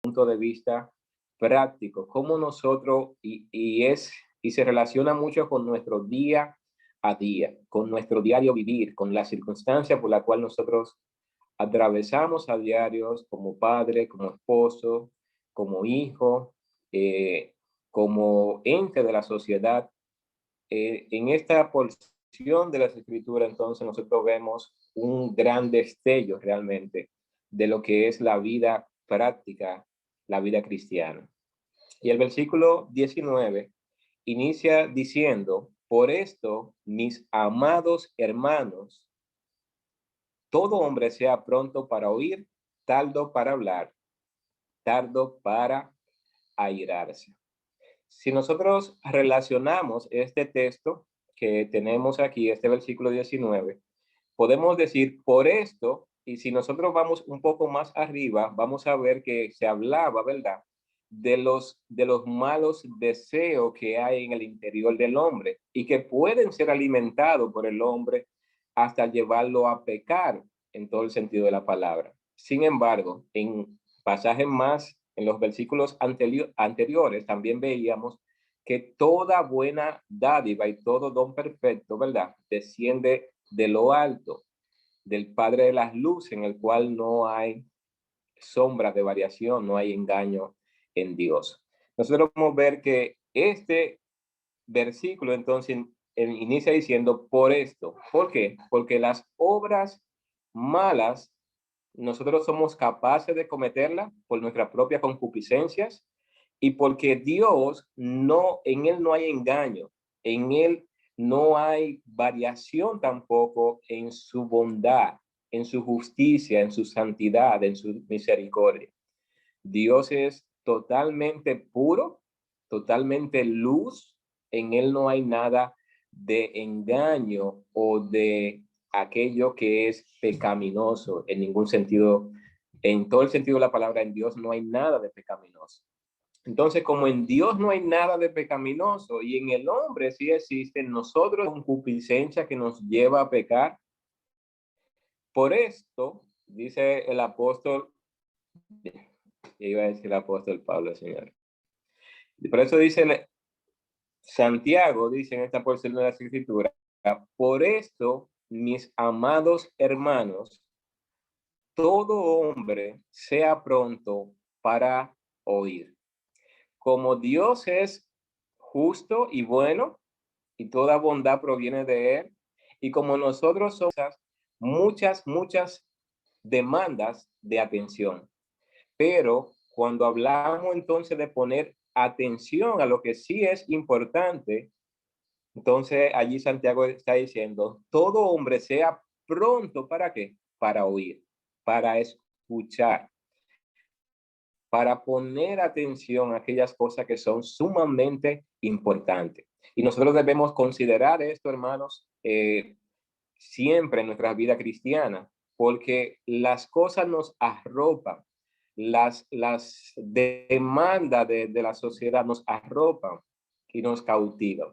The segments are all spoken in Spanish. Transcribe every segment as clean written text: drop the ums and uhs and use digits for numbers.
punto de vista práctico, cómo nosotros, y se relaciona mucho con nuestro día a día, con nuestro diario vivir, con la circunstancia por la cual nosotros atravesamos a diarios como padre, como esposo, como hijo, como ente de la sociedad. En esta porción de las escrituras, entonces, nosotros vemos un gran destello realmente de lo que es la vida práctica, la vida cristiana. Y el versículo 19 inicia diciendo: por esto, mis amados hermanos, todo hombre sea pronto para oír, tardo para hablar, tardo para airarse. Si nosotros relacionamos este texto que tenemos aquí, este versículo 19, podemos decir por esto, y si nosotros vamos un poco más arriba, vamos a ver que se hablaba, ¿verdad?, de los malos deseos que hay en el interior del hombre y que pueden ser alimentados por el hombre hasta llevarlo a pecar en todo el sentido de la palabra. Sin embargo, en pasajes más, en los versículos anteriores, también veíamos que toda buena dádiva y todo don perfecto, ¿verdad?, desciende de lo alto, del Padre de las luces, en el cual no hay sombra de variación, no hay engaño en Dios. Nosotros podemos ver que este versículo entonces inicia diciendo por esto. ¿Por qué? Porque las obras malas nosotros somos capaces de cometerlas por nuestras propias concupiscencias y porque Dios no, en Él no hay engaño, en Él no hay variación tampoco en su bondad, en su justicia, en su santidad, en su misericordia. Dios es totalmente puro, totalmente luz, en Él no hay nada de engaño o de aquello que es pecaminoso en ningún sentido, en todo el sentido de la palabra. En Dios no hay nada de pecaminoso. Entonces, como en Dios no hay nada de pecaminoso y en el hombre sí existe en nosotros concupiscencia que nos lleva a pecar, por esto, dice el apóstol, iba a decir el apóstol Pablo, señor. Por eso dice Santiago, dice en esta porción de la Escritura: por esto, mis amados hermanos, todo hombre sea pronto para oír. Como Dios es justo y bueno, y toda bondad proviene de Él, y como nosotros somos muchas demandas de atención. Pero cuando hablamos entonces de poner atención a lo que sí es importante, entonces allí Santiago está diciendo: todo hombre sea pronto ¿para qué? Para oír, para escuchar, para poner atención a aquellas cosas que son sumamente importantes. Y nosotros debemos considerar esto, hermanos, siempre en nuestra vida cristiana, porque las cosas nos arropan, las demandas de la sociedad nos arropan y nos cautivan.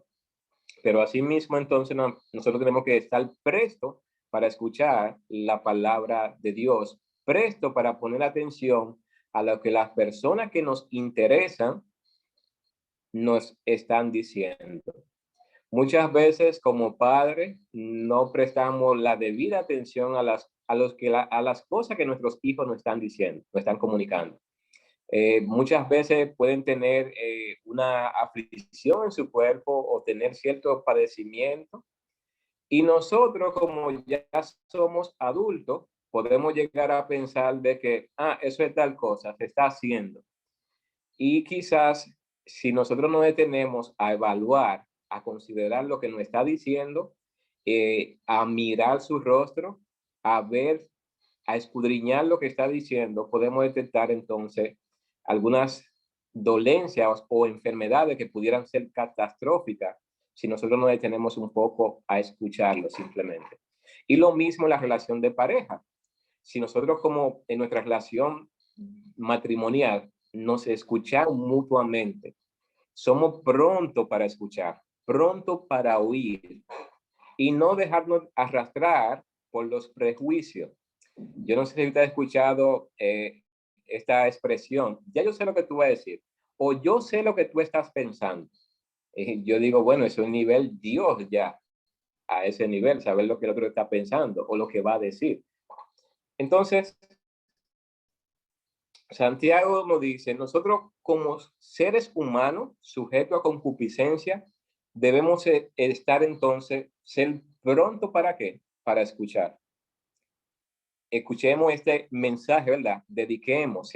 Pero asimismo, entonces, nosotros tenemos que estar presto para escuchar la palabra de Dios, presto para poner atención a lo que las personas que nos interesan nos están diciendo. Muchas veces como padres no prestamos la debida atención a las cosas que nuestros hijos nos están diciendo, nos están comunicando. Muchas veces pueden tener una aflicción en su cuerpo o tener cierto padecimiento, y nosotros, como ya somos adultos, podemos llegar a pensar de que, eso es tal cosa, se está haciendo. Y quizás si nosotros nos detenemos a evaluar, a considerar lo que nos está diciendo, a mirar su rostro, a ver, a escudriñar lo que está diciendo, podemos detectar entonces algunas dolencias o enfermedades que pudieran ser catastróficas si nosotros nos detenemos un poco a escucharlo simplemente. Y lo mismo en la relación de pareja. Si nosotros, como en nuestra relación matrimonial, nos escuchamos mutuamente, somos pronto para escuchar, pronto para oír y no dejarnos arrastrar por los prejuicios. Yo no sé si usted ha escuchado esta expresión, ya yo sé lo que tú vas a decir, o yo sé lo que tú estás pensando. Yo digo, bueno, es un nivel Dios ya, a ese nivel, saber lo que el otro está pensando o lo que va a decir. Entonces, Santiago nos dice, nosotros como seres humanos sujetos a concupiscencia, debemos estar entonces, ser pronto para qué? Para escuchar. Escuchemos este mensaje, ¿verdad? Dediquemos,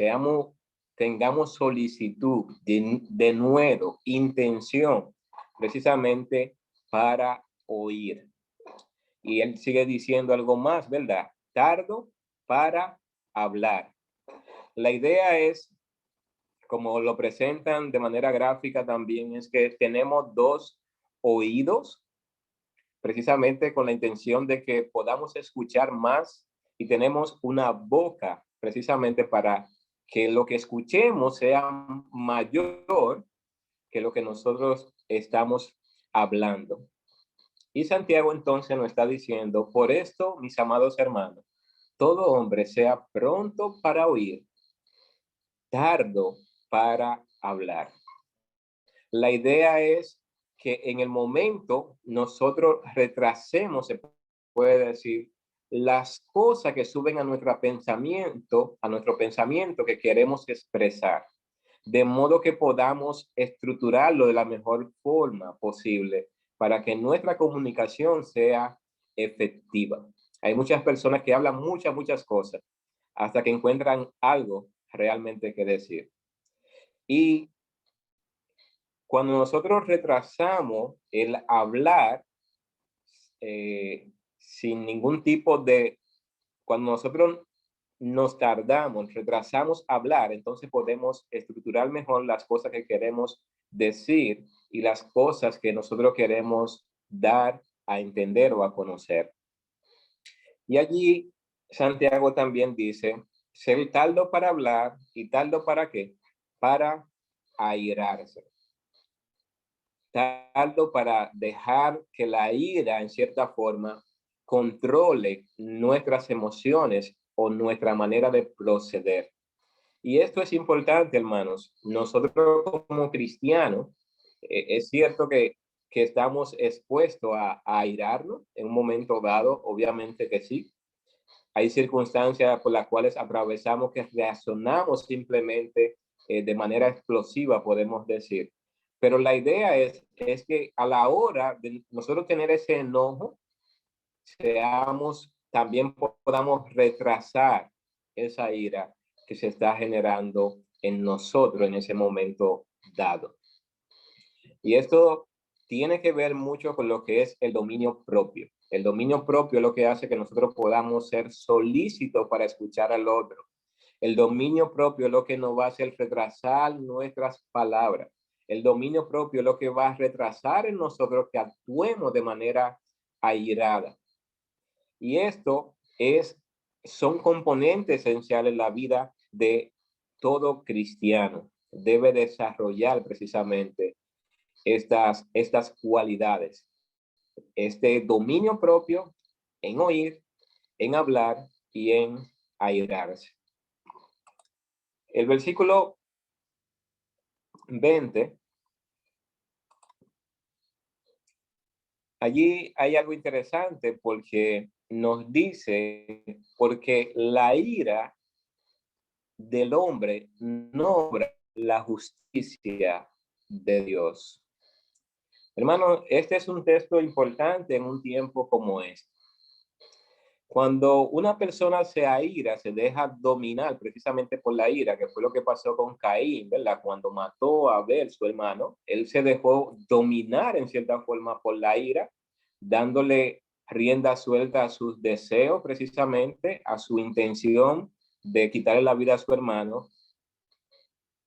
tengamos solicitud, de nuevo, intención, precisamente para oír. Y él sigue diciendo algo más, ¿verdad? Tardo para hablar. La idea es, como lo presentan de manera gráfica también, es que tenemos dos oídos, precisamente con la intención de que podamos escuchar más, y tenemos una boca precisamente para que lo que escuchemos sea mayor que lo que nosotros estamos hablando. Y Santiago entonces nos está diciendo, por esto, mis amados hermanos, todo hombre sea pronto para oír, tardo para hablar. La idea es que en el momento nosotros retrasemos, se puede decir, las cosas que suben a nuestro pensamiento que queremos expresar, de modo que podamos estructurarlo de la mejor forma posible para que nuestra comunicación sea efectiva. Hay muchas personas que hablan muchas cosas hasta que encuentran algo realmente que decir. Y cuando nosotros retrasamos el hablar sin ningún tipo de, cuando nosotros nos tardamos, retrasamos hablar, entonces podemos estructurar mejor las cosas que queremos decir y las cosas que nosotros queremos dar a entender o a conocer. Y allí Santiago también dice, ser tardo para hablar y tardo para qué? Para airarse. Tardo para dejar que la ira, en cierta forma, controle nuestras emociones o nuestra manera de proceder. Y esto es importante, hermanos. Nosotros como cristianos, es cierto que estamos expuestos a airarnos en un momento dado, obviamente que sí. Hay circunstancias por las cuales atravesamos que reaccionamos simplemente de manera explosiva, podemos decir. Pero la idea es que a la hora de nosotros tener ese enojo, también podamos retrasar esa ira que se está generando en nosotros en ese momento dado. Y esto tiene que ver mucho con lo que es el dominio propio. El dominio propio es lo que hace que nosotros podamos ser solícitos para escuchar al otro. El dominio propio es lo que nos va a hacer retrasar nuestras palabras. El dominio propio es lo que va a retrasar en nosotros que actuemos de manera airada. Y esto son componentes esenciales en la vida de todo cristiano. Debe desarrollar precisamente estas cualidades, este dominio propio en oír, en hablar y en airarse. El versículo 20, allí hay algo interesante porque nos dice, porque la ira del hombre no obra la justicia de Dios. Hermano, este es un texto importante en un tiempo como este. Cuando una persona se aira, se deja dominar precisamente por la ira, que fue lo que pasó con Caín, ¿verdad? Cuando mató a Abel, su hermano, él se dejó dominar en cierta forma por la ira, dándole rienda suelta a sus deseos, precisamente a su intención de quitarle la vida a su hermano.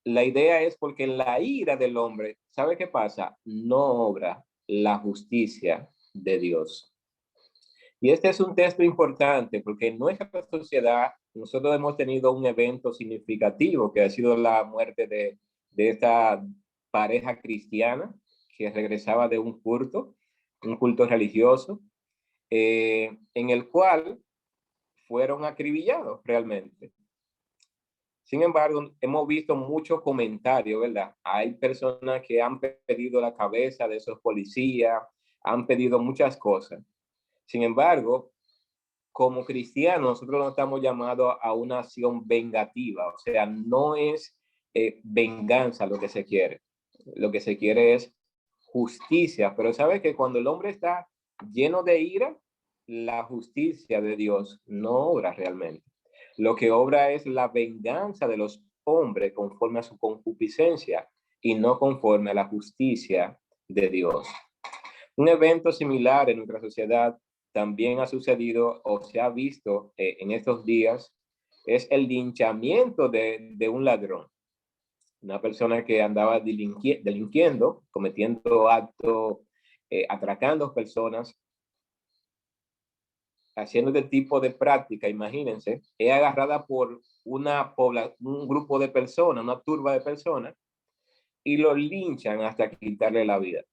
La idea es porque la ira del hombre, ¿sabe qué pasa? No obra la justicia de Dios. Y este es un texto importante porque en nuestra sociedad nosotros hemos tenido un evento significativo que ha sido la muerte de esta pareja cristiana que regresaba de un culto religioso, en el cual fueron acribillados realmente. Sin embargo, hemos visto muchos comentarios, ¿verdad? Hay personas que han pedido la cabeza de esos policías, han pedido muchas cosas. Sin embargo, como cristianos, nosotros no estamos llamados a una acción vengativa, o sea, no es venganza lo que se quiere. Lo que se quiere es justicia, pero sabe que cuando el hombre está lleno de ira, la justicia de Dios no obra realmente. Lo que obra es la venganza de los hombres conforme a su concupiscencia y no conforme a la justicia de Dios. Un evento similar en nuestra sociedad también ha sucedido o se ha visto en estos días, es el linchamiento de un ladrón, una persona que andaba delinquiendo, cometiendo actos, atracando personas, haciendo este tipo de práctica. Imagínense, es agarrada por un grupo de personas, una turba de personas, y lo linchan hasta quitarle la vida.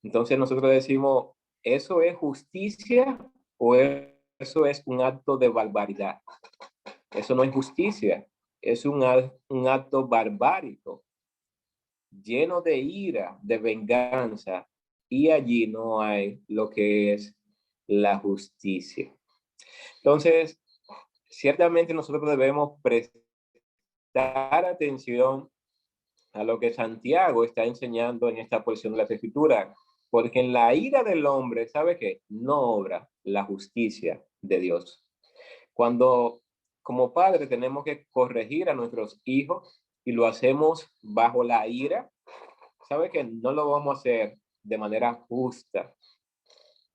Entonces nosotros decimos, ¿eso es justicia o eso es un acto de barbaridad? Eso no es justicia, es un acto barbárico, lleno de ira, de venganza, y allí no hay lo que es la justicia. Entonces, ciertamente nosotros debemos prestar atención a lo que Santiago está enseñando en esta porción de la Escritura, porque en la ira del hombre, ¿sabe qué? No obra la justicia de Dios. Cuando como padre tenemos que corregir a nuestros hijos y lo hacemos bajo la ira, ¿sabe que no lo vamos a hacer de manera justa?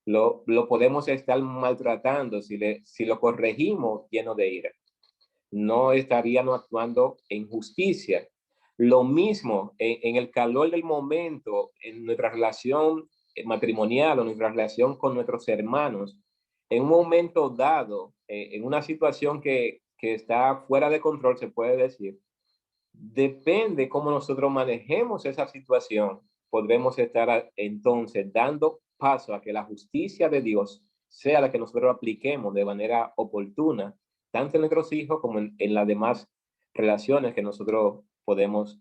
Lo podemos estar maltratando si lo corregimos lleno de ira. No estaríamos actuando en justicia. Lo mismo en el calor del momento, en nuestra relación matrimonial o nuestra relación con nuestros hermanos, en un momento dado, en una situación que está fuera de control, se puede decir, depende cómo nosotros manejemos esa situación, podremos estar entonces dando paso a que la justicia de Dios sea la que nosotros apliquemos de manera oportuna, tanto en nuestros hijos como en las demás relaciones que nosotros podemos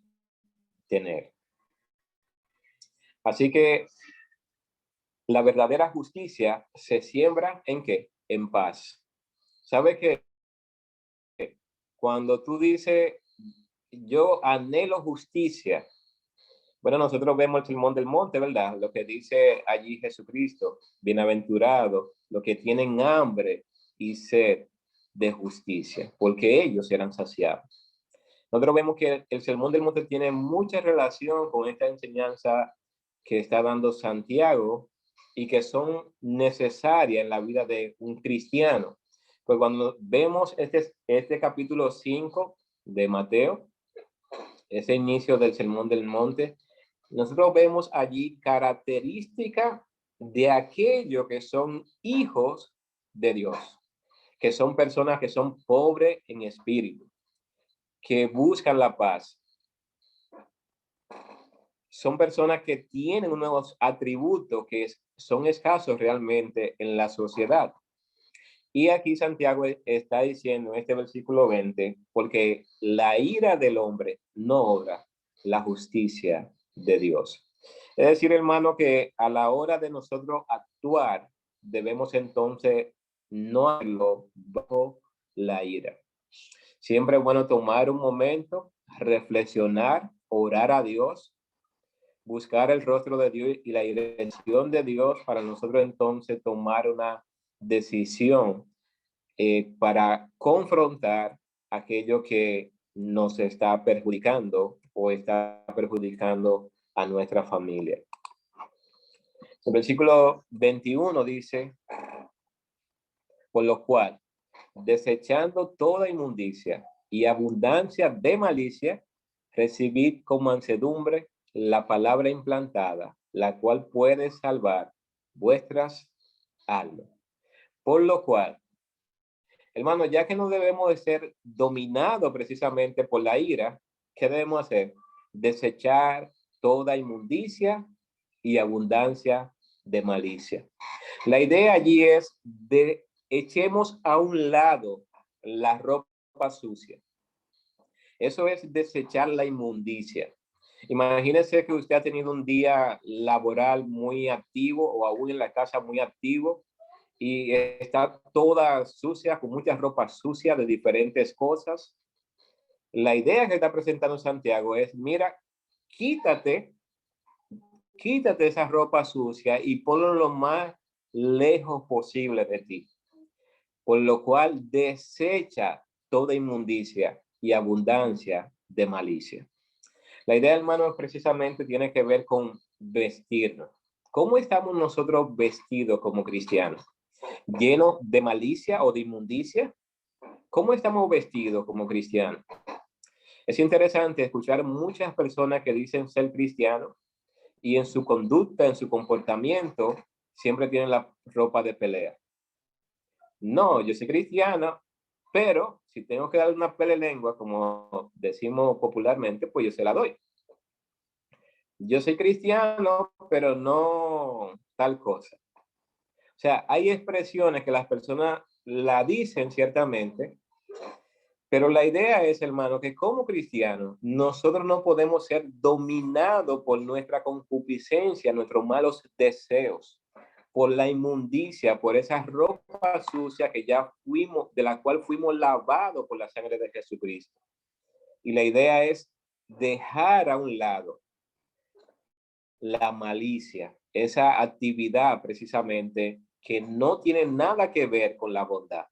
tener. Así que la verdadera justicia se siembra ¿en qué? En paz. ¿Sabe qué? Cuando tú dices, yo anhelo justicia, bueno, nosotros vemos el Sermón del Monte, ¿verdad? Lo que dice allí Jesucristo, bienaventurado, los que tienen hambre y sed de justicia, porque ellos serán saciados. Nosotros vemos que el Sermón del Monte tiene mucha relación con esta enseñanza que está dando Santiago y que son necesarias en la vida de un cristiano. Pues cuando vemos este capítulo 5 de Mateo, ese inicio del Sermón del Monte, nosotros vemos allí características de aquellos que son hijos de Dios, que son personas que son pobres en espíritu, que buscan la paz. Son personas que tienen unos atributos que son escasos realmente en la sociedad. Y aquí Santiago está diciendo en este versículo 20, porque la ira del hombre no obra la justicia de Dios. Es decir, hermano, que a la hora de nosotros actuar, debemos entonces no hacerlo bajo la ira. Siempre es bueno tomar un momento, reflexionar, orar a Dios, buscar el rostro de Dios y la dirección de Dios para nosotros entonces tomar una decisión para confrontar aquello que nos está perjudicando o está perjudicando a nuestra familia. El versículo 21 dice, por lo cual, desechando toda inmundicia y abundancia de malicia, recibid con mansedumbre la palabra implantada, la cual puede salvar vuestras almas. Por lo cual, hermano, ya que no debemos de ser dominados precisamente por la ira, ¿qué debemos hacer? Desechar toda inmundicia y abundancia de malicia. La idea allí es de echemos a un lado la ropa sucia. Eso es desechar la inmundicia. Imagínese que usted ha tenido un día laboral muy activo o aún en la casa muy activo y está toda sucia, con muchas ropas sucias de diferentes cosas. La idea que está presentando Santiago es, mira, quítate, quítate esa ropa sucia y ponlo lo más lejos posible de ti. Por lo cual desecha toda inmundicia y abundancia de malicia. La idea, hermano, precisamente tiene que ver con vestirnos. ¿Cómo estamos nosotros vestidos como cristianos? ¿Llenos de malicia o de inmundicia? ¿Cómo estamos vestidos como cristianos? Es interesante escuchar muchas personas que dicen ser cristianos y en su conducta, en su comportamiento, siempre tienen la ropa de pelea. No, yo soy cristiano, pero si tengo que dar una pelea lengua, como decimos popularmente, pues yo se la doy. Yo soy cristiano, pero no tal cosa. O sea, hay expresiones que las personas la dicen ciertamente, pero la idea es, hermano, que como cristianos, nosotros no podemos ser dominados por nuestra concupiscencia, nuestros malos deseos, por la inmundicia, por esa ropa sucia que ya fuimos, de la cual fuimos lavados por la sangre de Jesucristo. Y la idea es dejar a un lado la malicia, esa actividad precisamente que no tiene nada que ver con la bondad.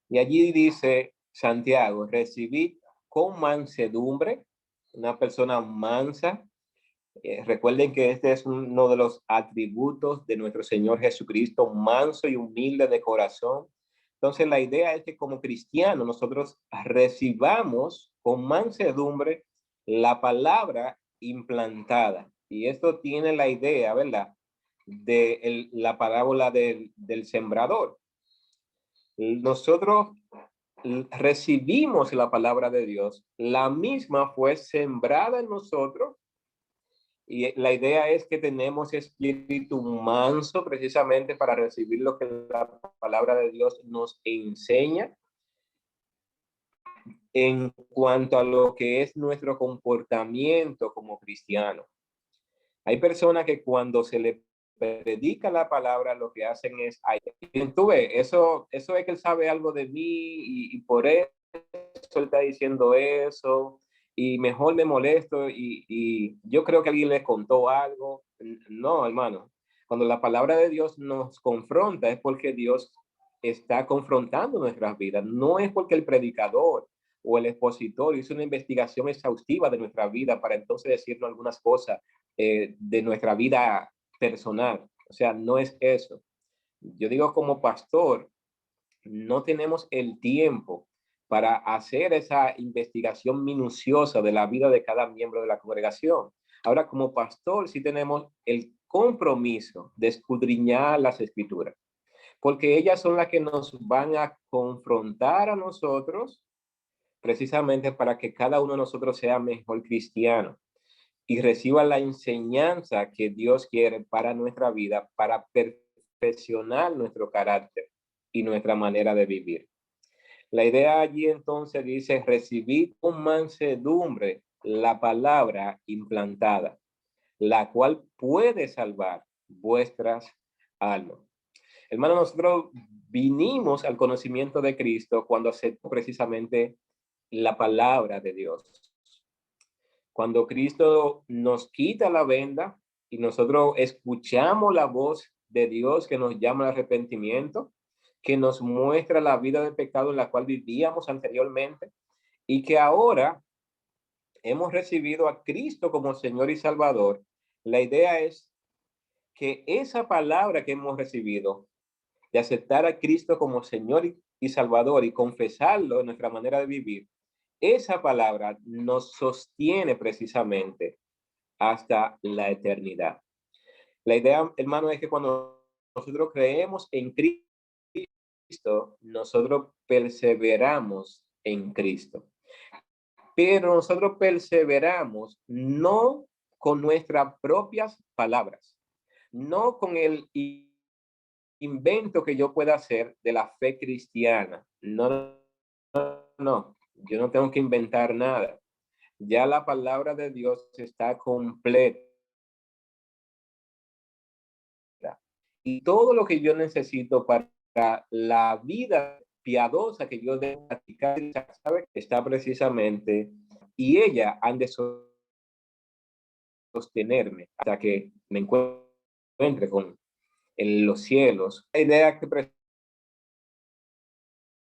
Y allí dice Santiago, recibid con mansedumbre, una persona mansa. Recuerden que este es uno de los atributos de nuestro Señor Jesucristo, manso y humilde de corazón. Entonces la idea es que como cristianos nosotros recibamos con mansedumbre la palabra implantada. Y esto tiene la idea, ¿verdad? De la parábola del sembrador. Nosotros recibimos la palabra de Dios, la misma fue sembrada en nosotros y la idea es que tenemos espíritu manso precisamente para recibir lo que la palabra de Dios nos enseña en cuanto a lo que es nuestro comportamiento como cristiano. Hay personas que cuando se le predica la palabra, lo que hacen es, ay, tú ves, eso es que él sabe algo de mí y por eso él está diciendo eso y mejor me molesto y yo creo que alguien le contó algo. No, hermano, cuando la palabra de Dios nos confronta es porque Dios está confrontando nuestras vidas, no es porque el predicador o el expositor hizo una investigación exhaustiva de nuestra vida para entonces decirnos algunas cosas de nuestra vida personal. O sea, no es eso. Yo digo como pastor, no tenemos el tiempo para hacer esa investigación minuciosa de la vida de cada miembro de la congregación. Ahora, como pastor, sí tenemos el compromiso de escudriñar las escrituras, porque ellas son las que nos van a confrontar a nosotros precisamente para que cada uno de nosotros sea mejor cristiano y reciba la enseñanza que Dios quiere para nuestra vida, para perfeccionar nuestro carácter y nuestra manera de vivir. La idea allí entonces dice, recibid con mansedumbre la palabra implantada, la cual puede salvar vuestras almas. Hermano, nosotros vinimos al conocimiento de Cristo cuando aceptó precisamente la palabra de Dios. Cuando Cristo nos quita la venda y nosotros escuchamos la voz de Dios que nos llama al arrepentimiento, que nos muestra la vida de pecado en la cual vivíamos anteriormente y que ahora hemos recibido a Cristo como Señor y Salvador, la idea es que esa palabra que hemos recibido, de aceptar a Cristo como Señor y Salvador y confesarlo en nuestra manera de vivir, esa palabra nos sostiene precisamente hasta la eternidad. La idea, hermano, es que cuando nosotros creemos en Cristo, nosotros perseveramos en Cristo. Pero nosotros perseveramos no con nuestras propias palabras, no con el invento que yo pueda hacer de la fe cristiana. No, no, no. Yo no tengo que inventar nada. Ya la palabra de Dios está completa. Y todo lo que yo necesito para la vida piadosa que yo debo practicar, ¿sabe? Está precisamente, y ella han de sostenerme hasta que me encuentre con en los cielos. La idea que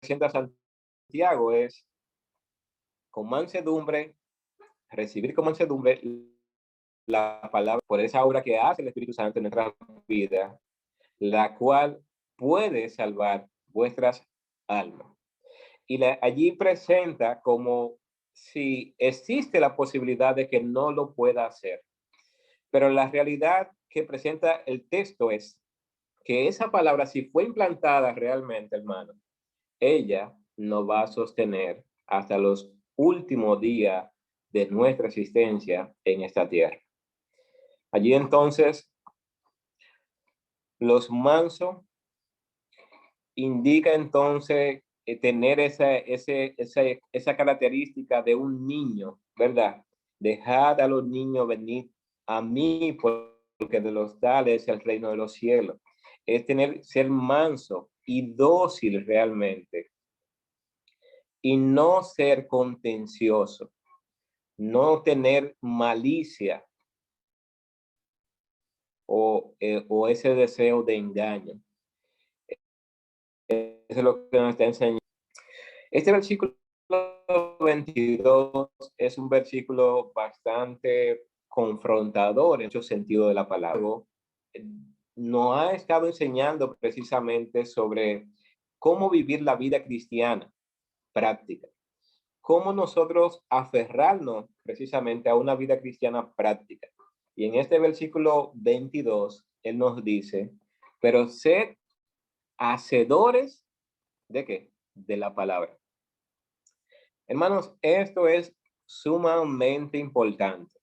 presenta Santiago es con mansedumbre, recibir con mansedumbre la palabra por esa obra que hace el Espíritu Santo en nuestra vida, la cual puede salvar vuestras almas. Y allí presenta como si existe la posibilidad de que no lo pueda hacer. Pero la realidad que presenta el texto es que esa palabra, si fue implantada realmente, hermano, ella nos va a sostener hasta los últimos días de nuestra existencia en esta tierra. Allí entonces, los mansos indica entonces tener esa característica de un niño, ¿verdad? Dejad a los niños venir a mí porque de los tales es el reino de los cielos. Es ser manso y dócil realmente y no ser contencioso, no tener malicia o ese deseo de engaño. Eso es lo que nos está enseñando. Este versículo 22 es un versículo bastante confrontador en mucho sentido de la palabra. Nos ha estado enseñando precisamente sobre cómo vivir la vida cristiana práctica, cómo nosotros aferrarnos precisamente a una vida cristiana práctica. Y en este versículo 22, él nos dice, pero sed hacedores ¿de qué? De la palabra. Hermanos, esto es sumamente importante.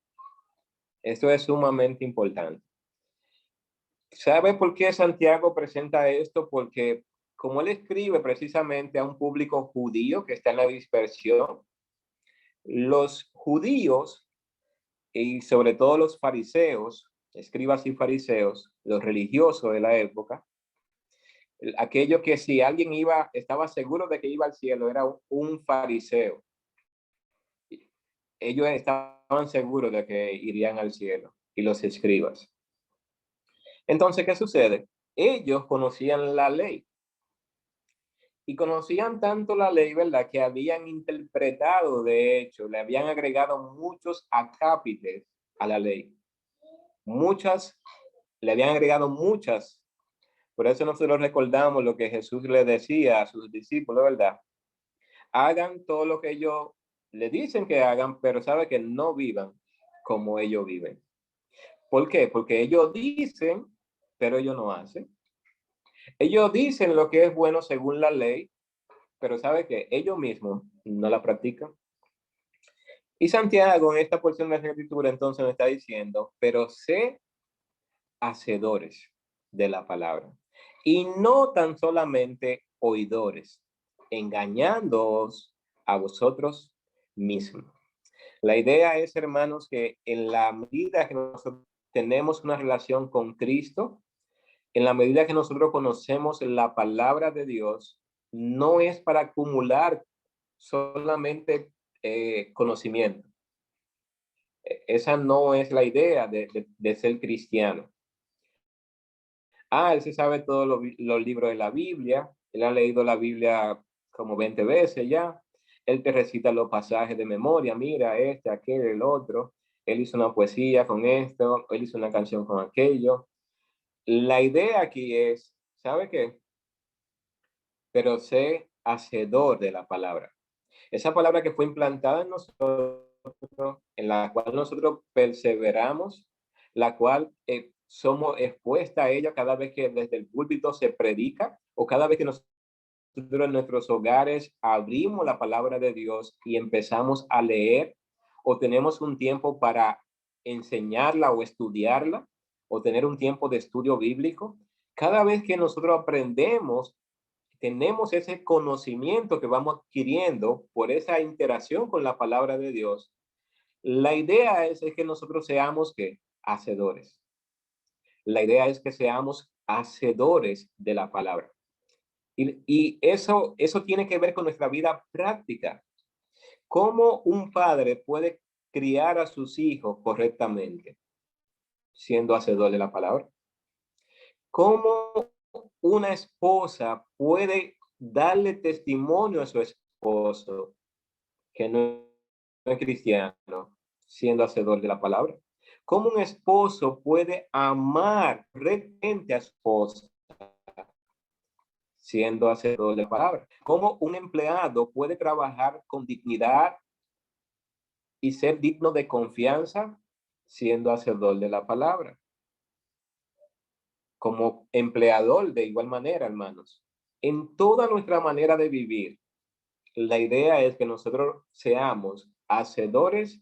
Esto es sumamente importante. ¿Sabe por qué Santiago presenta esto? Porque como él escribe precisamente a un público judío que está en la dispersión, los judíos y sobre todo los fariseos, escribas y fariseos, los religiosos de la época, aquello que si alguien estaba seguro de que iba al cielo, era un fariseo. Ellos estaban seguros de que irían al cielo y los escribas. Entonces, ¿qué sucede? Ellos conocían la ley y conocían tanto la ley, ¿verdad? Que habían interpretado, de hecho, le habían agregado muchos acápites a la ley. Le habían agregado muchas. Por eso nosotros recordamos lo que Jesús le decía a sus discípulos, ¿verdad? Hagan todo lo que ellos le dicen que hagan, pero sabe que no vivan como ellos viven. ¿Por qué? Porque ellos dicen, pero ellos no hacen. Ellos dicen lo que es bueno según la ley, pero sabe que ellos mismos no la practican. Y Santiago en esta porción de la escritura entonces nos está diciendo, pero sé hacedores de la palabra y no tan solamente oidores, engañándoos a vosotros mismos. La idea es, hermanos, que en la medida que nosotros tenemos una relación con Cristo, en la medida que nosotros conocemos la palabra de Dios, no es para acumular solamente conocimiento. Esa no es la idea de ser cristiano. Él se sabe todos los libros de la Biblia, él ha leído la Biblia como 20 veces ya, él te recita los pasajes de memoria, mira, este, aquel, el otro, él hizo una poesía con esto, él hizo una canción con aquello. La idea aquí es, ¿sabe qué? Pero sé hacedor de la palabra. Esa palabra que fue implantada en nosotros, en la cual nosotros perseveramos, la cual somos expuesta a ella cada vez que desde el púlpito se predica o cada vez que nosotros en nuestros hogares abrimos la palabra de Dios y empezamos a leer o tenemos un tiempo para enseñarla o estudiarla o tener un tiempo de estudio bíblico. Cada vez que nosotros aprendemos tenemos ese conocimiento que vamos adquiriendo por esa interacción con la palabra de Dios, la idea es que nosotros seamos ¿qué? Hacedores. La idea es que seamos hacedores de la palabra. Y eso tiene que ver con nuestra vida práctica. ¿Cómo un padre puede criar a sus hijos correctamente siendo hacedor de la palabra? ¿Cómo una esposa puede darle testimonio a su esposo que no es cristiano siendo hacedor de la palabra? ¿Cómo un esposo puede amar correctamente a su esposa siendo hacedor de la palabra? ¿Cómo un empleado puede trabajar con dignidad y ser digno de confianza siendo hacedor de la palabra? Como empleador, de igual manera, hermanos, en toda nuestra manera de vivir, la idea es que nosotros seamos hacedores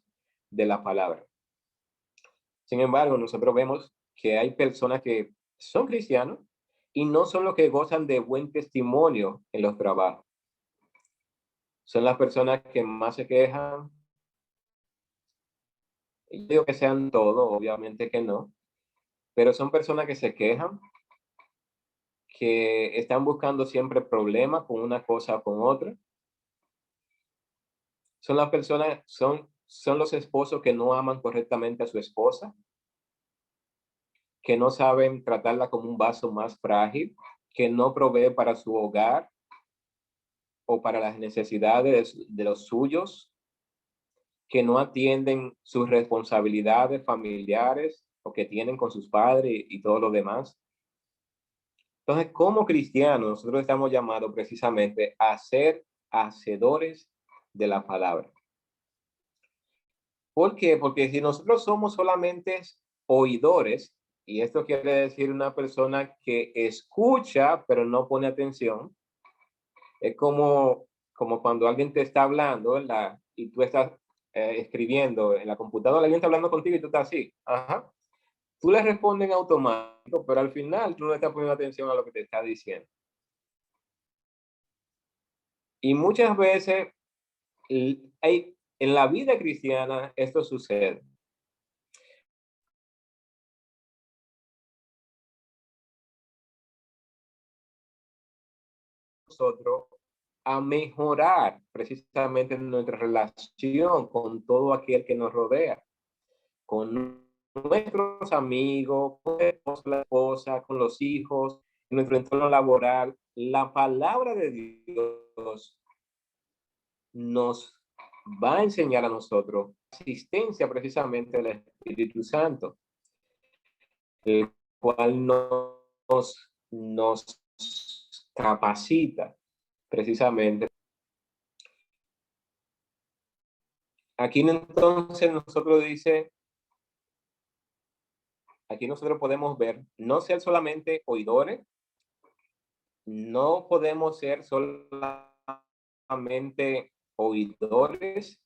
de la palabra. Sin embargo, nosotros vemos que hay personas que son cristianos y no son los que gozan de buen testimonio en los trabajos. Son las personas que más se quejan. Y digo que sean todos, obviamente que no, pero son personas que se quejan, que están buscando siempre problemas con una cosa o con otra. Son las personas, son los esposos que no aman correctamente a su esposa, que no saben tratarla como un vaso más frágil, que no provee para su hogar o para las necesidades de los suyos, que no atienden sus responsabilidades familiares o que tienen con sus padres y todo lo demás. Entonces, como cristianos, nosotros estamos llamados precisamente a ser hacedores de la palabra. ¿Por qué? Porque si nosotros somos solamente oidores, y esto quiere decir una persona que escucha pero no pone atención, es como cuando alguien te está hablando, ¿verdad? Y tú estás escribiendo en la computadora, alguien está hablando contigo y tú estás así, ajá. Tú le respondes en automático, pero al final tú no estás poniendo atención a lo que te está diciendo. Y muchas veces en la vida cristiana esto sucede. Nosotros a mejorar precisamente nuestra relación con todo aquel que nos rodea, con nuestros amigos, con la esposa, con los hijos, en nuestro entorno laboral. La palabra de Dios nos va a enseñar a nosotros asistencia precisamente del Espíritu Santo, el cual nos capacita precisamente. Aquí entonces aquí nosotros podemos ver, no ser solamente oidores, no podemos ser solamente oidores,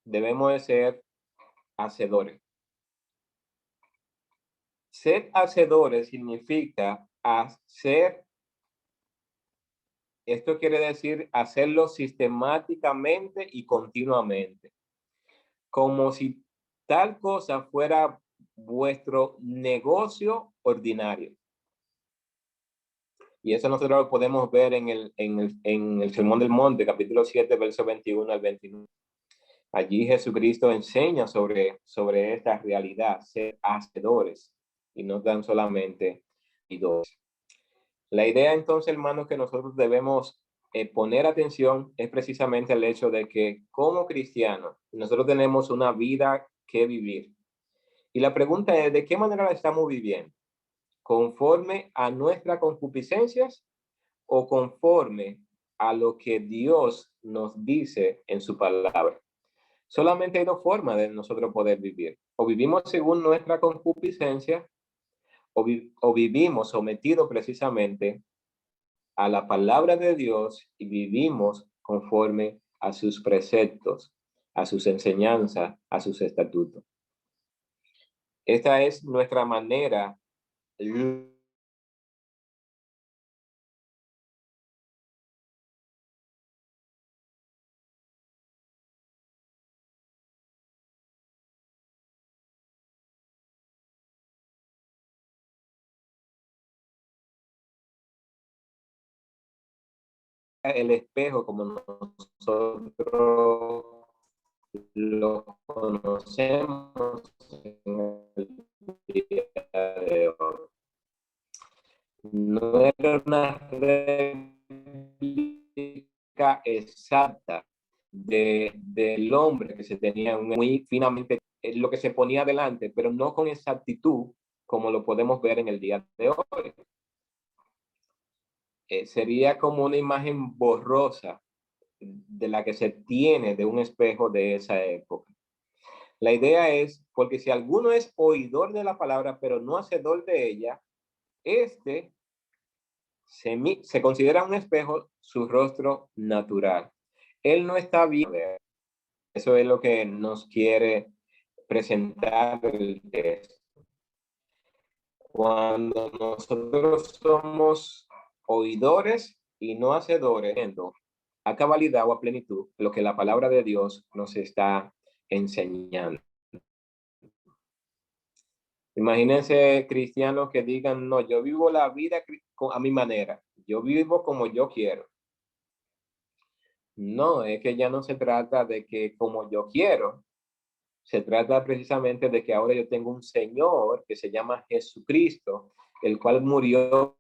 debemos de ser hacedores. Ser hacedores significa hacer, esto quiere decir hacerlo sistemáticamente y continuamente, como si tal cosa fuera vuestro negocio ordinario. Y eso nosotros lo podemos ver en el Sermón del Monte, capítulo 7, verso 21 al 29. Allí Jesucristo enseña sobre esta realidad, ser hacedores y no tan solamente oidores. La idea entonces, hermanos, que nosotros debemos poner atención es precisamente el hecho de que como cristianos nosotros tenemos una vida que vivir. Y la pregunta es, ¿de qué manera la estamos viviendo? ¿Conforme a nuestras concupiscencias o conforme a lo que Dios nos dice en su palabra? Solamente hay dos formas de nosotros poder vivir. O vivimos según nuestra concupiscencia o vivimos sometidos precisamente a la palabra de Dios y vivimos conforme a sus preceptos, a sus enseñanzas, a sus estatutos. Esta es nuestra manera el espejo como nosotros lo conocemos en el día de hoy. No era una réplica exacta del hombre que se tenía muy finamente lo que se ponía adelante, pero no con exactitud como lo podemos ver en el día de hoy. Sería como una imagen borrosa de la que se tiene de un espejo de esa época. La idea es, porque si alguno es oidor de la palabra, pero no hacedor de ella, este se considera un espejo su rostro natural. Él no está bien. Eso es lo que nos quiere presentar el texto. Cuando nosotros somos oidores y no hacedores, a cabalidad o a plenitud lo que la palabra de Dios nos está enseñando. Imagínense cristianos que digan, no, yo vivo la vida a mi manera, yo vivo como yo quiero. No, es que ya no se trata de que como yo quiero, se trata precisamente de que ahora yo tengo un Señor que se llama Jesucristo, el cual murió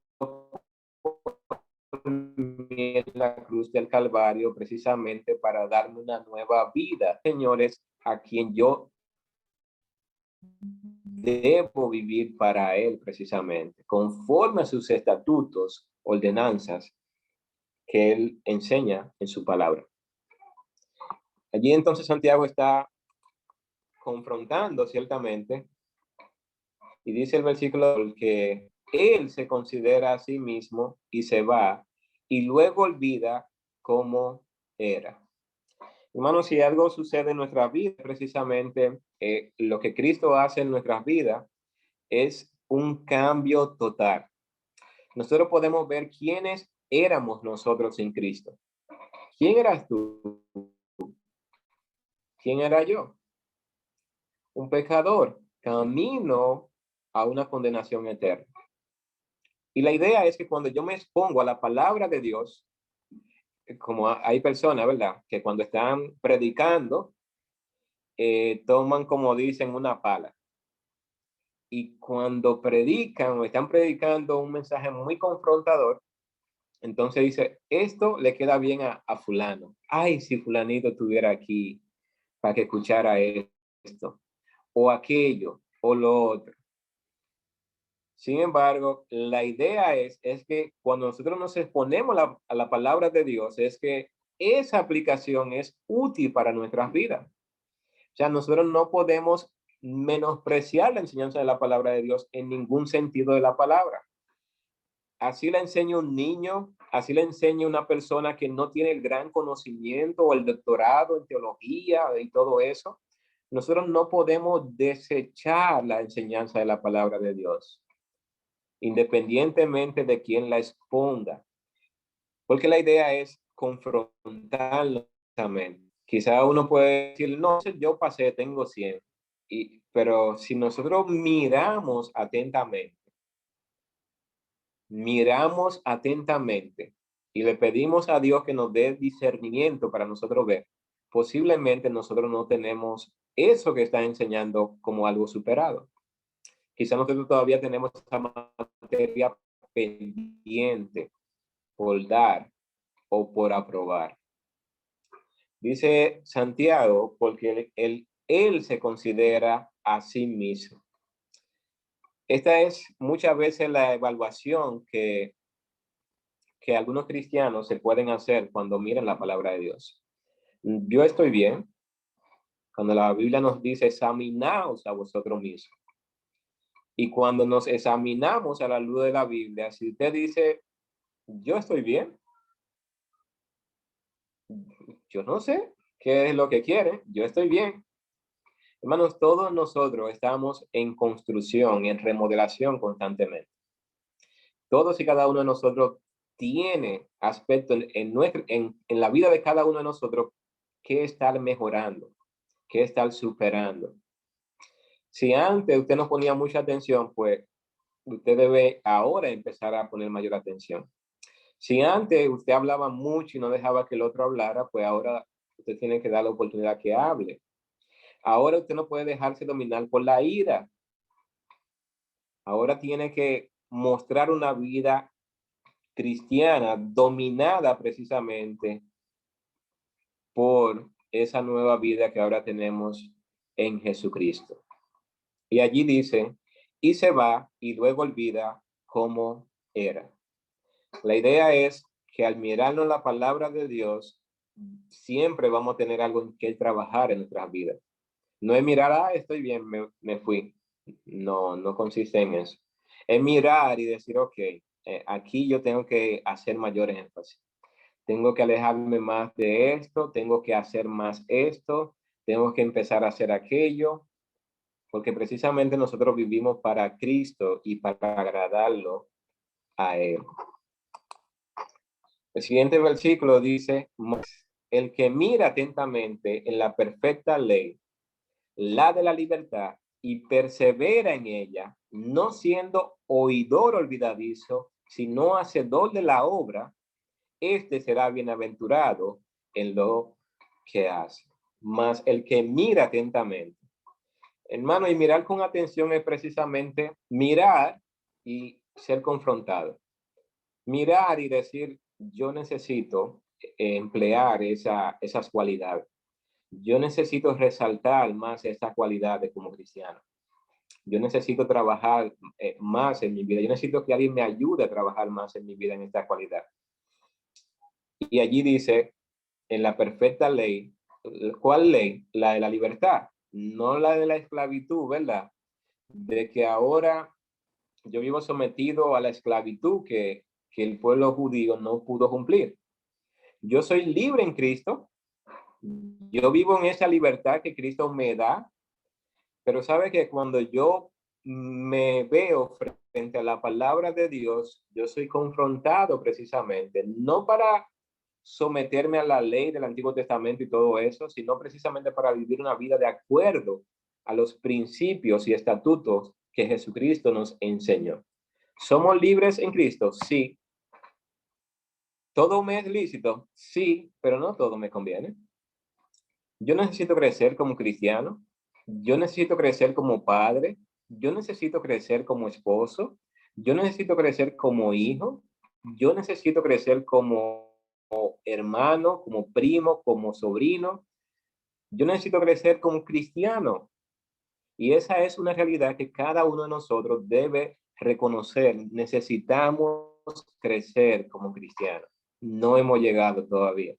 en la cruz del Calvario precisamente para darme una nueva vida. Señores, a quien yo debo vivir para Él precisamente, conforme a sus estatutos, ordenanzas que Él enseña en su palabra. Allí entonces Santiago está confrontando ciertamente y dice el versículo que Él se considera a sí mismo y se va y luego olvida cómo era. Hermanos, si algo sucede en nuestra vida, precisamente lo que Cristo hace en nuestras vidas es un cambio total. Nosotros podemos ver quiénes éramos nosotros sin Cristo. ¿Quién eras tú? ¿Quién era yo? Un pecador, camino a una condenación eterna. Y la idea es que cuando yo me expongo a la palabra de Dios, como hay personas, ¿verdad? Que cuando están predicando, toman, como dicen, una pala. Y cuando predican o están predicando un mensaje muy confrontador, entonces dice, esto le queda bien a fulano. Ay, si fulanito estuviera aquí para que escuchara esto, o aquello, o lo otro. Sin embargo, la idea es que cuando nosotros nos exponemos a la palabra de Dios, es que esa aplicación es útil para nuestras vidas. O sea, nosotros no podemos menospreciar la enseñanza de la palabra de Dios en ningún sentido de la palabra. Así la enseña un niño, así la enseña una persona que no tiene el gran conocimiento o el doctorado en teología y todo eso. Nosotros no podemos desechar la enseñanza de la palabra de Dios, independientemente de quién la exponga, porque la idea es confrontarlo. Quizá uno puede decir, no, yo pasé, tengo 100, pero si nosotros miramos atentamente y le pedimos a Dios que nos dé discernimiento para nosotros ver, posiblemente nosotros no tenemos eso que está enseñando como algo superado. Quizá nosotros todavía tenemos esa materia pendiente por dar o por aprobar. Dice Santiago, porque él se considera a sí mismo. Esta es muchas veces la evaluación que algunos cristianos se pueden hacer cuando miran la palabra de Dios. Yo estoy bien. Cuando la Biblia nos dice, examinaos a vosotros mismos. Y cuando nos examinamos a la luz de la Biblia, si usted dice, yo estoy bien, yo no sé qué es lo que quiere, yo estoy bien. Hermanos, todos nosotros estamos en construcción, en remodelación constantemente. Todos y cada uno de nosotros tiene aspectos en la vida de cada uno de nosotros que estar mejorando, que estar superando. Si antes usted no ponía mucha atención, pues usted debe ahora empezar a poner mayor atención. Si antes usted hablaba mucho y no dejaba que el otro hablara, pues ahora usted tiene que dar la oportunidad que hable. Ahora usted no puede dejarse dominar por la ira. Ahora tiene que mostrar una vida cristiana dominada precisamente por esa nueva vida que ahora tenemos en Jesucristo. Y allí dice, y se va y luego olvida cómo era. La idea es que al mirarnos la palabra de Dios, siempre vamos a tener algo en que trabajar en nuestras vidas. No es mirar, estoy bien, me fui. No, no consiste en eso. Es mirar y decir, ok, aquí yo tengo que hacer mayor énfasis. Tengo que alejarme más de esto, tengo que hacer más esto, tengo que empezar a hacer aquello, porque precisamente nosotros vivimos para Cristo y para agradarlo a Él. El siguiente versículo dice, el que mira atentamente en la perfecta ley, la de la libertad, y persevera en ella, no siendo oidor olvidadizo, sino hacedor de la obra, este será bienaventurado en lo que hace. Mas el que mira atentamente. Hermano, y mirar con atención es precisamente mirar y ser confrontado. Mirar y decir, yo necesito emplear esas cualidades. Yo necesito resaltar más esa cualidad como cristiano. Yo necesito trabajar más en mi vida. Yo necesito que alguien me ayude a trabajar más en mi vida en esta cualidad. Y allí dice, en la perfecta ley, ¿cuál ley? La de la libertad, no la de la esclavitud, ¿verdad? De que ahora yo vivo sometido a la esclavitud que el pueblo judío no pudo cumplir. Yo soy libre en Cristo, yo vivo en esa libertad que Cristo me da, pero sabe que cuando yo me veo frente a la palabra de Dios, yo soy confrontado precisamente, no para someterme a la ley del Antiguo Testamento y todo eso, sino precisamente para vivir una vida de acuerdo a los principios y estatutos que Jesucristo nos enseñó. ¿Somos libres en Cristo? Sí. ¿Todo me es lícito? Sí, pero no todo me conviene. Yo necesito crecer como cristiano, yo necesito crecer como padre, yo necesito crecer como esposo, yo necesito crecer como hijo, yo necesito crecer como hermano, como primo, como sobrino, yo necesito crecer como cristiano. Y esa es una realidad que cada uno de nosotros debe reconocer. Necesitamos crecer como cristianos. No hemos llegado todavía.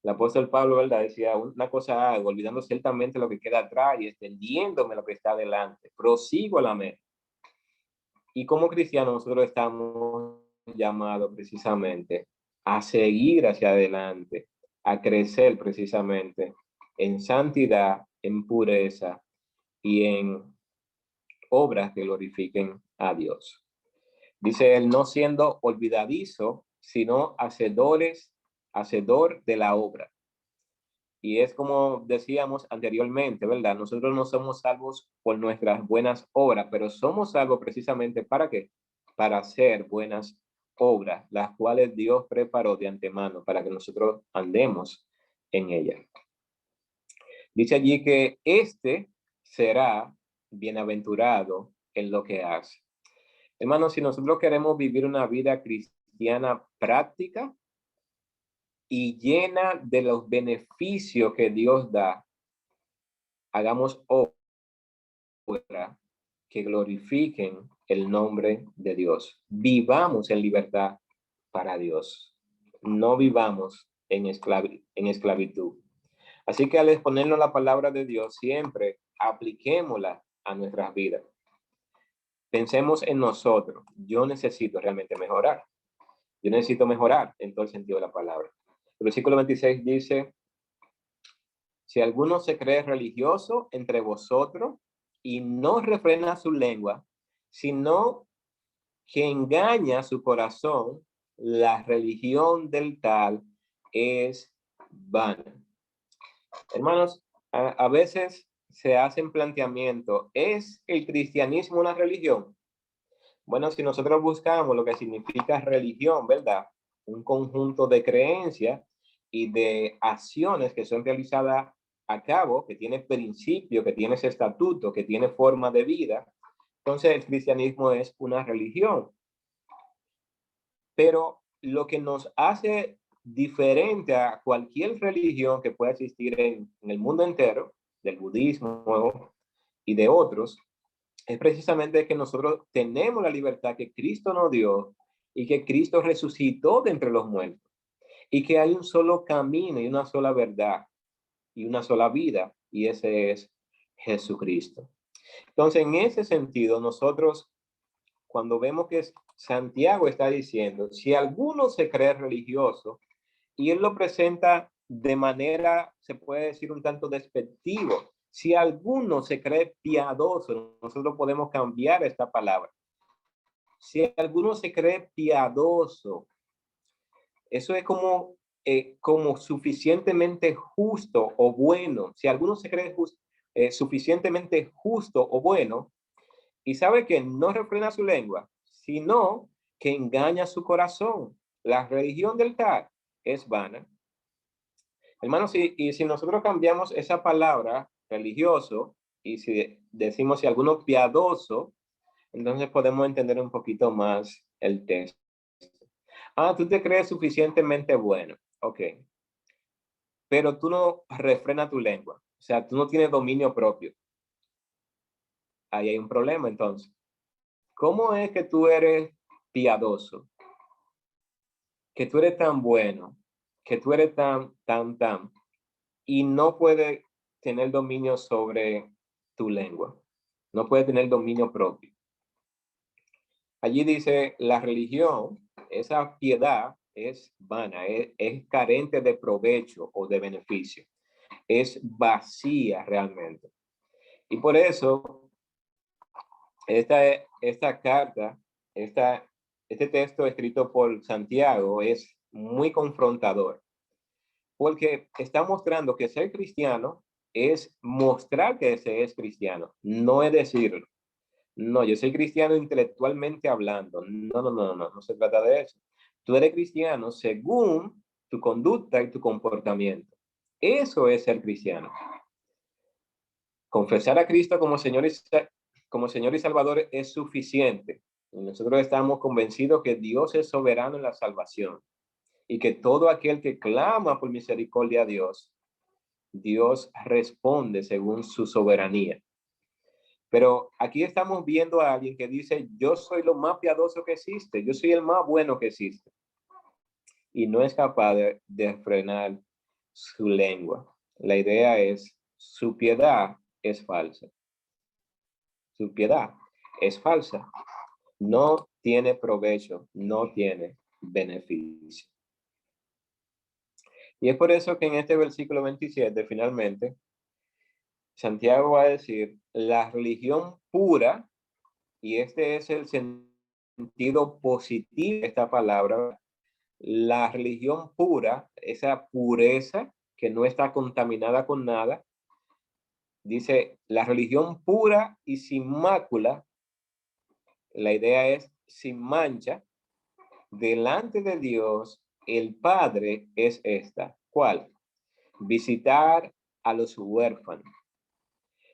El apóstol Pablo, ¿verdad? Decía, una cosa hago, olvidando ciertamente lo que queda atrás y extendiéndome lo que está adelante. Prosigo a la meta. Y como cristianos nosotros estamos llamados precisamente a seguir hacia adelante, a crecer precisamente en santidad, en pureza y en obras que glorifiquen a Dios. Dice él, no siendo olvidadizo, sino hacedor de la obra. Y es como decíamos anteriormente, ¿verdad? Nosotros no somos salvos por nuestras buenas obras, pero somos salvos precisamente ¿para qué? Para hacer buenas obras, las cuales Dios preparó de antemano para que nosotros andemos en ellas. Dice allí que este será bienaventurado en lo que hace. Hermanos, si nosotros queremos vivir una vida cristiana práctica, y llena de los beneficios que Dios da, hagamos obra que glorifiquen el nombre de Dios. Vivamos en libertad para Dios. No vivamos en esclavitud. Así que al exponernos la palabra de Dios, siempre apliquémosla a nuestras vidas. Pensemos en nosotros. Yo necesito realmente mejorar. Yo necesito mejorar en todo el sentido de la palabra. El versículo 26 dice, si alguno se cree religioso entre vosotros y no refrena su lengua, sino que engaña su corazón, la religión del tal es vana. Hermanos, a veces se hacen planteamientos, ¿es el cristianismo una religión? Bueno, si nosotros buscamos lo que significa religión, ¿verdad? Un conjunto de creencias y de acciones que son realizadas a cabo, que tiene principio, que tiene ese estatuto, que tiene forma de vida. Entonces el cristianismo es una religión. Pero lo que nos hace diferente a cualquier religión que pueda existir en el mundo entero, del budismo y de otros, es precisamente que nosotros tenemos la libertad que Cristo nos dio y que Cristo resucitó de entre los muertos y que hay un solo camino y una sola verdad y una sola vida y ese es Jesucristo. Entonces, en ese sentido, nosotros cuando vemos que Santiago está diciendo, si alguno se cree religioso y él lo presenta de manera, se puede decir, un tanto despectivo, si alguno se cree piadoso, nosotros podemos cambiar esta palabra. Si alguno se cree piadoso, eso es como suficientemente justo o bueno. Si alguno se cree suficientemente justo o bueno, y sabe que no refrena su lengua, sino que engaña su corazón. La religión del tal es vana. Hermanos, y si nosotros cambiamos esa palabra religioso y si decimos si alguno piadoso, entonces podemos entender un poquito más el texto. Ah, tú te crees suficientemente bueno, ok, pero tú no refrenas tu lengua, o sea, tú no tienes dominio propio. Ahí hay un problema entonces. ¿Cómo es que tú eres piadoso? Que tú eres tan bueno, que tú eres tan, y no puedes tener dominio sobre tu lengua. No puedes tener dominio propio. Allí dice, la religión, esa piedad es vana, es carente de provecho o de beneficio. Es vacía realmente. Y por eso, esta carta, este texto escrito por Santiago es muy confrontador, porque está mostrando que ser cristiano es mostrar que se es cristiano, no es decirlo. No, yo soy cristiano intelectualmente hablando. No, no, no, no, no se trata de eso. Tú eres cristiano según tu conducta y tu comportamiento. Eso es ser cristiano. Confesar a Cristo como Señor y Salvador es suficiente. Y nosotros estamos convencidos que Dios es soberano en la salvación y que todo aquel que clama por misericordia a Dios, Dios responde según su soberanía. Pero aquí estamos viendo a alguien que dice, yo soy lo más piadoso que existe, yo soy el más bueno que existe. Y no es capaz de frenar su lengua. La idea es, su piedad es falsa. Su piedad es falsa. No tiene provecho, no tiene beneficio. Y es por eso que en este versículo 27, finalmente, Santiago va a decir, la religión pura, y este es el sentido positivo de esta palabra, la religión pura, esa pureza que no está contaminada con nada, dice, la religión pura y sin mácula, la idea es sin mancha, delante de Dios, el Padre es esta. ¿Cuál? Visitar a los huérfanos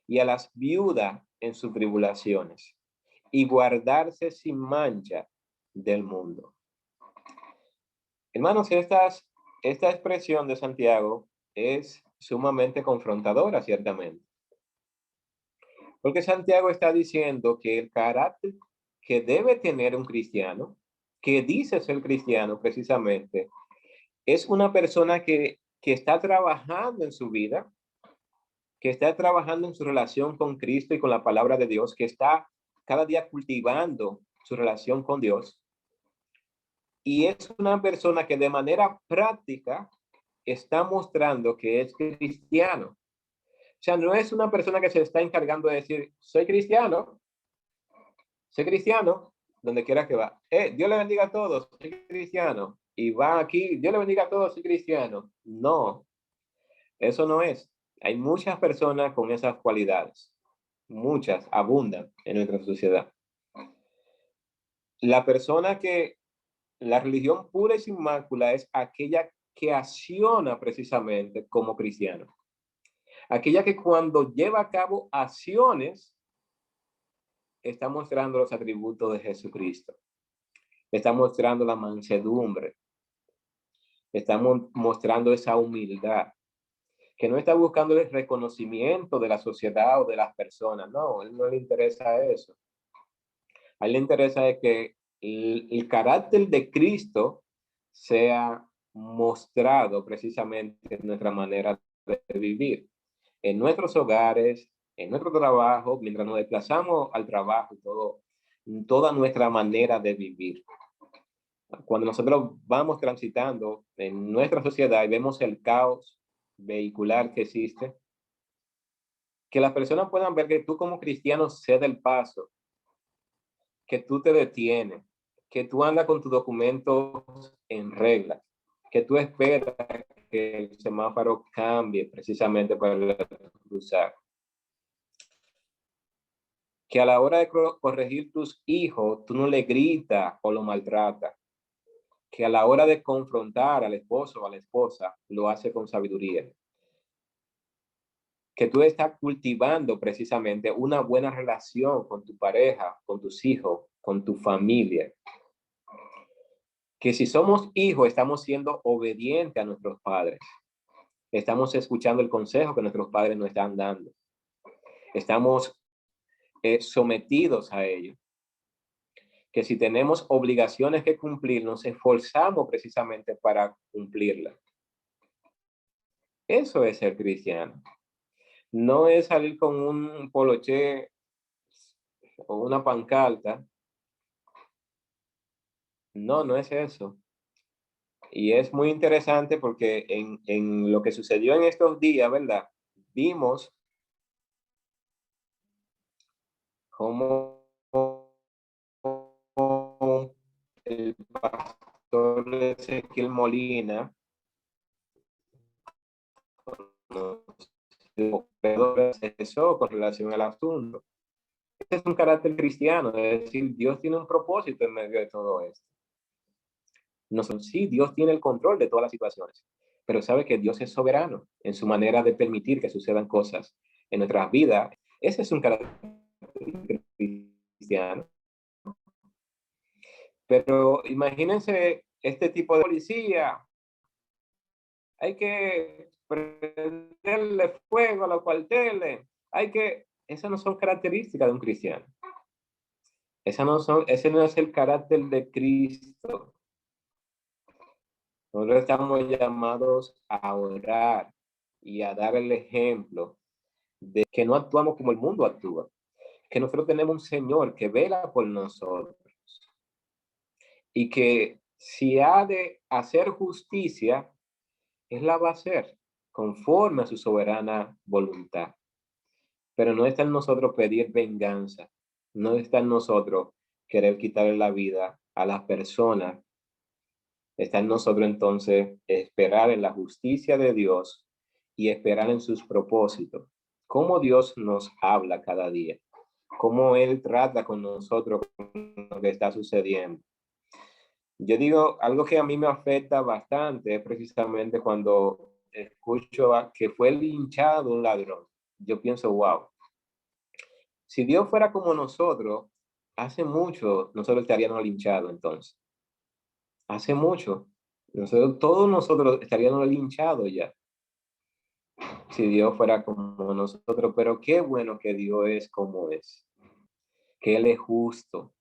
y a las viudas en sus tribulaciones y guardarse sin mancha del mundo. Hermanos, esta expresión de Santiago es sumamente confrontadora, ciertamente. Porque Santiago está diciendo que el carácter que debe tener un cristiano, que dice ser cristiano precisamente, es una persona que está trabajando en su vida, que está trabajando en su relación con Cristo y con la palabra de Dios, que está cada día cultivando su relación con Dios. Y es una persona que de manera práctica está mostrando que es cristiano. O sea, no es una persona que se está encargando de decir, soy cristiano, donde quiera que va. Dios le bendiga a todos, soy cristiano. Y va aquí, Dios le bendiga a todos, soy cristiano. No, eso no es. Hay muchas personas con esas cualidades. Muchas, abundan en nuestra sociedad. La persona que, la religión pura y sin mácula es aquella que acciona precisamente como cristiano. Aquella que cuando lleva a cabo acciones está mostrando los atributos de Jesucristo. Está mostrando la mansedumbre. Está mostrando esa humildad. Que no está buscando el reconocimiento de la sociedad o de las personas. No, a él no le interesa eso. A él le interesa es que el carácter de Cristo sea mostrado precisamente en nuestra manera de vivir, en nuestros hogares, en nuestro trabajo, mientras nos desplazamos al trabajo, toda nuestra manera de vivir. Cuando nosotros vamos transitando en nuestra sociedad y vemos el caos vehicular que existe, que las personas puedan ver que tú como cristiano cedes el paso, que tú te detienes, que tú andas con tus documentos en regla, que tú esperas que el semáforo cambie precisamente para cruzar. Que a la hora de corregir tus hijos, tú no le gritas o lo maltratas. Que a la hora de confrontar al esposo o a la esposa, lo hace con sabiduría. Que tú estás cultivando precisamente una buena relación con tu pareja, con tus hijos, con tu familia. Que si somos hijos, estamos siendo obedientes a nuestros padres. Estamos escuchando el consejo que nuestros padres nos están dando. Estamos sometidos a ellos. Que si tenemos obligaciones que cumplir, nos esforzamos precisamente para cumplirlas. Eso es ser cristiano. No es salir con un poloché o una pancarta. No, no es eso. Y es muy interesante porque en lo que sucedió en estos días, ¿verdad? Vimos cómo el pastor Ezequiel Molina eso con relación al asunto. Este es un carácter cristiano, es decir, Dios tiene un propósito en medio de todo esto. Sí, Dios tiene el control de todas las situaciones, pero sabe que Dios es soberano en su manera de permitir que sucedan cosas en nuestras vidas. Ese es un carácter cristiano. Pero imagínense este tipo de policía. Hay que prenderle fuego a los cuarteles. Esas no son características de un cristiano. Ese no es el carácter de Cristo. Nosotros estamos llamados a orar y a dar el ejemplo de que no actuamos como el mundo actúa, que nosotros tenemos un Señor que vela por nosotros y que si ha de hacer justicia, Él la va a hacer conforme a su soberana voluntad. Pero no está en nosotros pedir venganza, no está en nosotros querer quitarle la vida a las personas. Está en nosotros entonces esperar en la justicia de Dios y esperar en sus propósitos. Cómo Dios nos habla cada día, cómo Él trata con nosotros con lo que está sucediendo. Yo digo, algo que a mí me afecta bastante es precisamente cuando escucho que fue linchado un ladrón. Yo pienso, wow, si Dios fuera como nosotros, hace mucho nosotros estaríamos linchados entonces. Hace mucho. Todos nosotros estaríamos linchados ya. Si Dios fuera como nosotros, pero qué bueno que Dios es como es. Que Él es justo.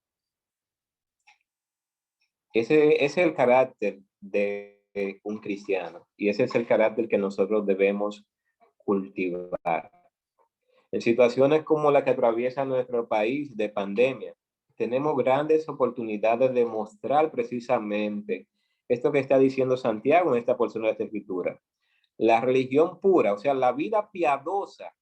Ese es el carácter de un cristiano. Y ese es el carácter que nosotros debemos cultivar. En situaciones como la que atraviesa nuestro país de pandemia, tenemos grandes oportunidades de mostrar precisamente esto que está diciendo Santiago en esta porción de esta escritura. La religión pura, o sea, la vida piadosa,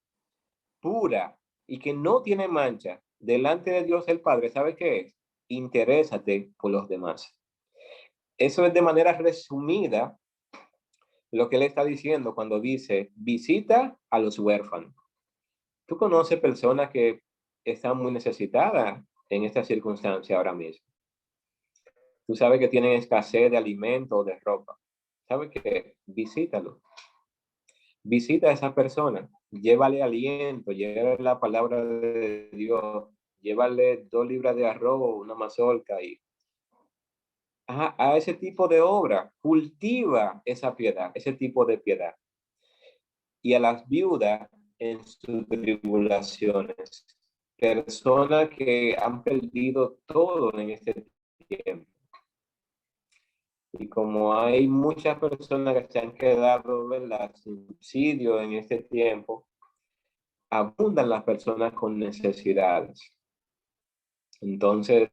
pura y que no tiene mancha delante de Dios el Padre, ¿sabe qué es? Interésate por los demás. Eso es de manera resumida lo que él está diciendo cuando dice, visita a los huérfanos. ¿Tú conoces personas que están muy necesitadas en esta circunstancia ahora mismo? tú sabes que tienen escasez de alimento o de ropa. ¿Sabes qué? Visítalo. Visita a esa persona. Llévale aliento, llévale la palabra de Dios, llévale 2 libras de arroz, una mazorca y a ese tipo de obra. Cultiva esa piedad, ese tipo de piedad. Y a las viudas en sus tribulaciones, personas que han perdido todo en este tiempo. Y como hay muchas personas que se han quedado, ¿verdad?, sin subsidio en este tiempo, abundan las personas con necesidades. Entonces,